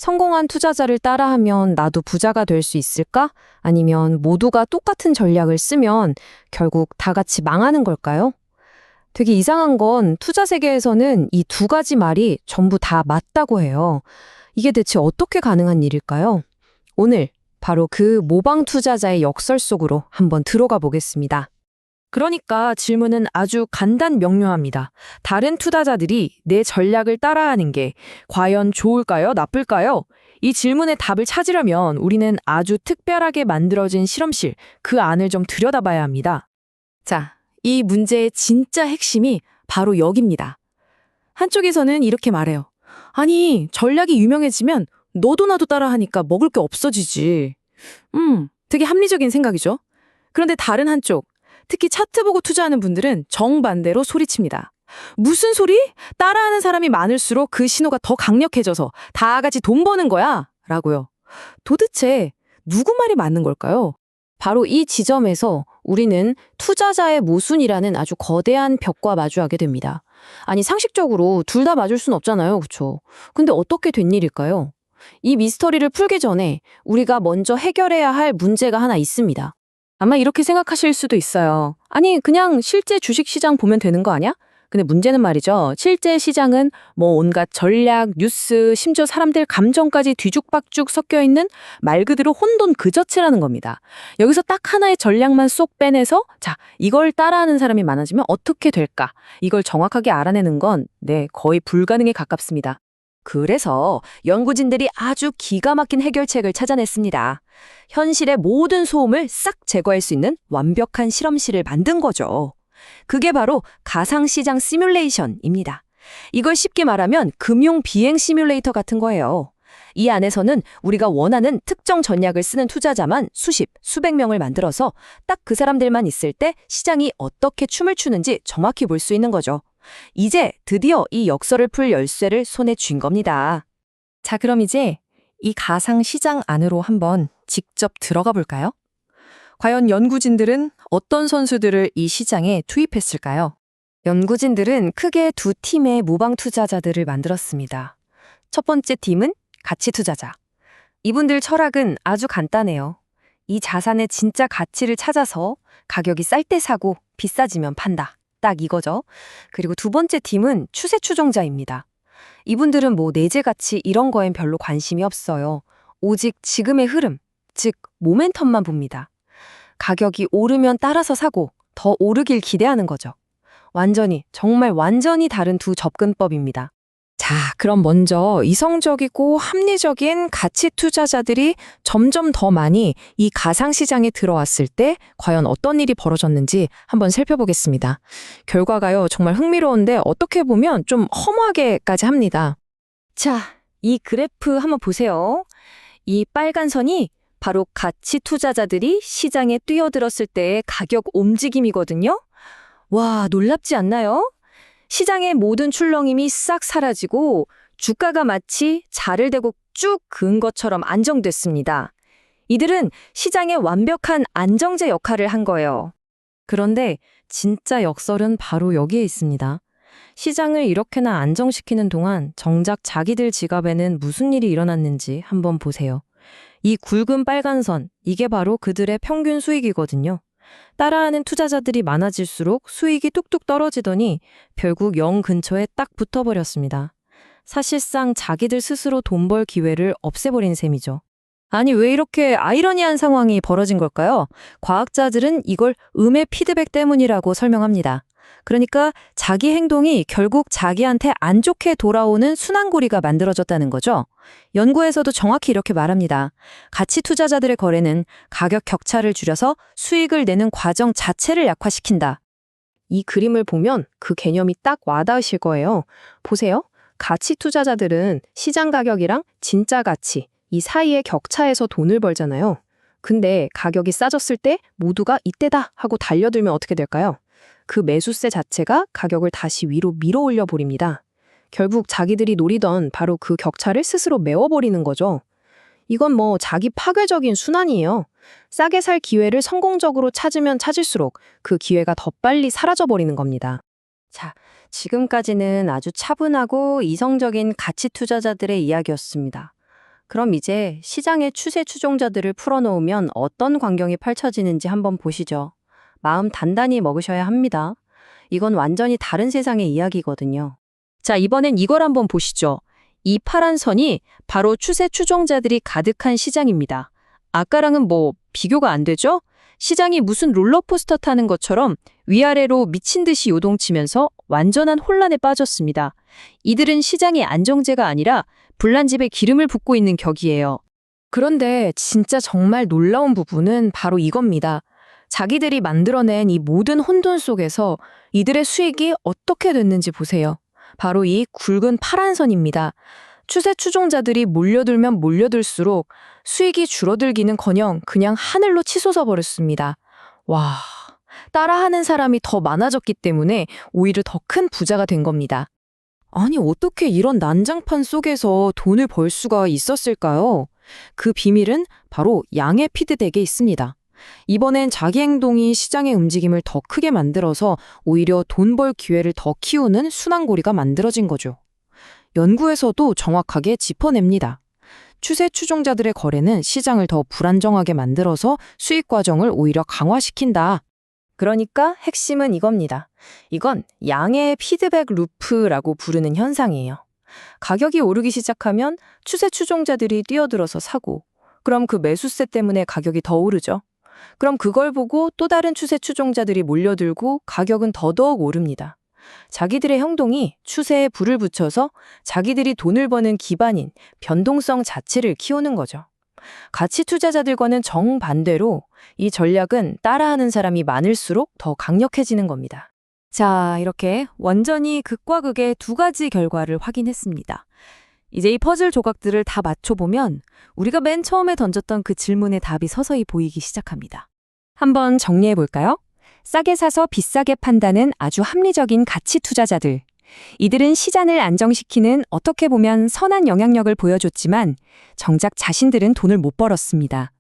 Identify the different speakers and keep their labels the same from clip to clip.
Speaker 1: 성공한 투자자를 따라하면 나도 부자가 될 수 있을까? 아니면 모두가 똑같은 전략을 쓰면 결국 다 같이 망하는 걸까요? 되게 이상한 건 투자 세계에서는 이 두 가지 말이 전부 다 맞다고 해요. 이게 대체 어떻게 가능한 일일까요? 오늘 바로 그 모방 투자자의 역설 속으로 한번 들어가 보겠습니다.
Speaker 2: 그러니까 질문은 아주 간단 명료합니다. 다른 투자자들이 내 전략을 따라하는 게 과연 좋을까요? 나쁠까요? 이 질문의 답을 찾으려면 우리는 아주 특별하게 만들어진 실험실, 그 안을 좀 들여다봐야 합니다. 자, 이 문제의 진짜 핵심이 바로 여기입니다. 한쪽에서는 이렇게 말해요. 아니, 전략이 유명해지면 너도 나도 따라하니까 먹을 게 없어지지. 되게 합리적인 생각이죠. 그런데 다른 한쪽, 특히 차트 보고 투자하는 분들은 정반대로 소리칩니다. 무슨 소리? 따라하는 사람이 많을수록 그 신호가 더 강력해져서 다 같이 돈 버는 거야? 라고요. 도대체 누구 말이 맞는 걸까요?
Speaker 1: 바로 이 지점에서 우리는 투자자의 모순이라는 아주 거대한 벽과 마주하게 됩니다. 아니, 상식적으로 둘 다 맞을 순 없잖아요. 그렇죠? 근데 어떻게 된 일일까요? 이 미스터리를 풀기 전에 우리가 먼저 해결해야 할 문제가 하나 있습니다.
Speaker 2: 아마 이렇게 생각하실 수도 있어요. 아니, 그냥 실제 주식시장 보면 되는 거 아니야? 근데 문제는 말이죠. 실제 시장은 뭐 온갖 전략, 뉴스, 심지어 사람들 감정까지 뒤죽박죽 섞여 있는 말 그대로 혼돈 그 자체라는 겁니다. 여기서 딱 하나의 전략만 쏙 빼내서 자, 이걸 따라하는 사람이 많아지면 어떻게 될까? 이걸 정확하게 알아내는 건 거의 불가능에 가깝습니다.
Speaker 3: 그래서 연구진들이 아주 기가 막힌 해결책을 찾아냈습니다. 현실의 모든 소음을 싹 제거할 수 있는 완벽한 실험실을 만든 거죠. 그게 바로 가상시장 시뮬레이션입니다. 이걸 쉽게 말하면 금융 비행 시뮬레이터 같은 거예요. 이 안에서는 우리가 원하는 특정 전략을 쓰는 투자자만 수십, 수백 명을 만들어서 딱 그 사람들만 있을 때 시장이 어떻게 춤을 추는지 정확히 볼 수 있는 거죠. 이제 드디어 이 역설을 풀 열쇠를 손에 쥔 겁니다.
Speaker 2: 자, 그럼 이제 이 가상 시장 안으로 한번 직접 들어가 볼까요? 과연 연구진들은 어떤 선수들을 이 시장에 투입했을까요?
Speaker 1: 연구진들은 크게 두 팀의 모방 투자자들을 만들었습니다. 첫 번째 팀은 가치 투자자. 이분들 철학은 아주 간단해요. 이 자산의 진짜 가치를 찾아서 가격이 쌀 때 사고 비싸지면 판다. 딱 이거죠. 그리고 두 번째 팀은 추세 추종자입니다. 이분들은 뭐 내재 가치 이런 거엔 별로 관심이 없어요. 오직 지금의 흐름, 즉 모멘텀만 봅니다. 가격이 오르면 따라서 사고 더 오르길 기대하는 거죠. 정말 완전히 다른 두 접근법입니다. 자, 그럼 먼저 이성적이고 합리적인 가치 투자자들이 점점 더 많이 이 가상시장에 들어왔을 때 과연 어떤 일이 벌어졌는지 한번 살펴보겠습니다. 결과가요, 정말 흥미로운데 어떻게 보면 좀 허무하게까지 합니다. 자, 이 그래프 한번 보세요. 이 빨간 선이 바로 가치 투자자들이 시장에 뛰어들었을 때의 가격 움직임이거든요. 와, 놀랍지 않나요? 시장의 모든 출렁임이 싹 사라지고 주가가 마치 자를 대고 쭉 그은 것처럼 안정됐습니다. 이들은 시장의 완벽한 안정제 역할을 한 거예요. 그런데 진짜 역설은 바로 여기에 있습니다. 시장을 이렇게나 안정시키는 동안 정작 자기들 지갑에는 무슨 일이 일어났는지 한번 보세요. 이 굵은 빨간 선, 이게 바로 그들의 평균 수익이거든요. 따라하는 투자자들이 많아질수록 수익이 뚝뚝 떨어지더니 결국 0 근처에 딱 붙어버렸습니다. 사실상 자기들 스스로 돈 벌 기회를 없애버린 셈이죠. 아니, 왜 이렇게 아이러니한 상황이 벌어진 걸까요? 과학자들은 이걸 음의 피드백 때문이라고 설명합니다. 그러니까 자기 행동이 결국 자기한테 안 좋게 돌아오는 순환고리가 만들어졌다는 거죠. 연구에서도 정확히 이렇게 말합니다. 가치 투자자들의 거래는 가격 격차를 줄여서 수익을 내는 과정 자체를 약화시킨다. 이 그림을 보면 그 개념이 딱 와닿으실 거예요. 보세요. 가치 투자자들은 시장 가격이랑 진짜 가치, 이 사이의 격차에서 돈을 벌잖아요. 근데 가격이 싸졌을 때 모두가 이때다 하고 달려들면 어떻게 될까요? 그 매수세 자체가 가격을 다시 위로 밀어 올려 버립니다. 결국 자기들이 노리던 바로 그 격차를 스스로 메워버리는 거죠. 이건 뭐 자기 파괴적인 순환이에요. 싸게 살 기회를 성공적으로 찾으면 찾을수록 그 기회가 더 빨리 사라져버리는 겁니다. 자, 지금까지는 아주 차분하고 이성적인 가치 투자자들의 이야기였습니다. 그럼 이제 시장의 추세 추종자들을 풀어놓으면 어떤 광경이 펼쳐지는지 한번 보시죠. 마음 단단히 먹으셔야 합니다. 이건 완전히 다른 세상의 이야기거든요.
Speaker 3: 자, 이번엔 이걸 한번 보시죠. 이 파란 선이 바로 추세 추종자들이 가득한 시장입니다. 아까랑은 비교가 안 되죠? 시장이 무슨 롤러코스터 타는 것처럼 위아래로 미친 듯이 요동치면서 완전한 혼란에 빠졌습니다. 이들은 시장의 안정제가 아니라 불난 집에 기름을 붓고 있는 격이에요.
Speaker 2: 그런데 진짜 정말 놀라운 부분은 바로 이겁니다. 자기들이 만들어낸 이 모든 혼돈 속에서 이들의 수익이 어떻게 됐는지 보세요. 바로 이 굵은 파란 선입니다. 추세 추종자들이 몰려들면 몰려들수록 수익이 줄어들기는커녕 그냥 하늘로 치솟아 버렸습니다. 와, 따라하는 사람이 더 많아졌기 때문에 오히려 더 큰 부자가 된 겁니다.
Speaker 3: 아니, 어떻게 이런 난장판 속에서 돈을 벌 수가 있었을까요? 그 비밀은 바로 양의 피드백에 있습니다. 이번엔 자기 행동이 시장의 움직임을 더 크게 만들어서 오히려 돈 벌 기회를 더 키우는 순환고리가 만들어진 거죠. 연구에서도 정확하게 짚어냅니다. 추세 추종자들의 거래는 시장을 더 불안정하게 만들어서 수익 과정을 오히려 강화시킨다.
Speaker 1: 그러니까 핵심은 이겁니다. 이건 양의 피드백 루프라고 부르는 현상이에요. 가격이 오르기 시작하면 추세 추종자들이 뛰어들어서 사고, 그럼 그 매수세 때문에 가격이 더 오르죠. 그럼 그걸 보고 또 다른 추세 추종자들이 몰려들고 가격은 더더욱 오릅니다. 자기들의 행동이 추세에 불을 붙여서 자기들이 돈을 버는 기반인 변동성 자체를 키우는 거죠. 가치 투자자들과는 정반대로 이 전략은 따라하는 사람이 많을수록 더 강력해지는 겁니다. 자, 이렇게 완전히 극과 극의 두 가지 결과를 확인했습니다. 이제 이 퍼즐 조각들을 다 맞춰보면 우리가 맨 처음에 던졌던 그 질문의 답이 서서히 보이기 시작합니다. 한번 정리해볼까요? 싸게 사서 비싸게 판다는 아주 합리적인 가치 투자자들. 이들은 시장을 안정시키는 어떻게 보면 선한 영향력을 보여줬지만 정작 자신들은 돈을 못 벌었습니다.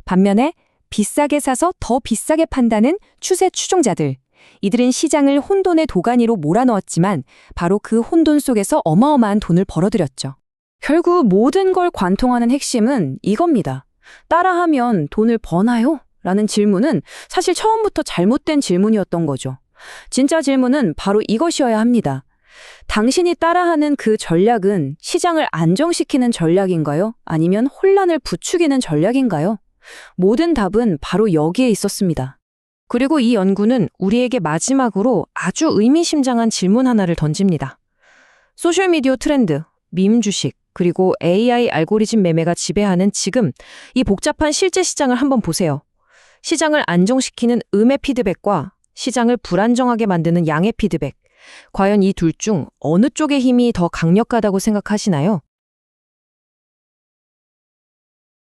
Speaker 1: 반면에 비싸게 사서 더 비싸게 판다는 추세 추종자들. 이들은 시장을 혼돈의 도가니로 몰아넣었지만 바로 그 혼돈 속에서 어마어마한 돈을 벌어들였죠. 결국 모든 걸 관통하는 핵심은 이겁니다. 따라하면 돈을 버나요? 라는 질문은 사실 처음부터 잘못된 질문이었던 거죠. 진짜 질문은 바로 이것이어야 합니다. 당신이 따라하는 그 전략은 시장을 안정시키는 전략인가요? 아니면 혼란을 부추기는 전략인가요? 모든 답은 바로 여기에 있었습니다. 그리고 이 연구는 우리에게 마지막으로 아주 의미심장한 질문 하나를 던집니다. 소셜미디어 트렌드, 밈 주식, 그리고 AI 알고리즘 매매가 지배하는 지금 이 복잡한 실제 시장을 한번 보세요. 시장을 안정시키는 음의 피드백과 시장을 불안정하게 만드는 양의 피드백. 과연 이 둘 중 어느 쪽의 힘이 더 강력하다고 생각하시나요?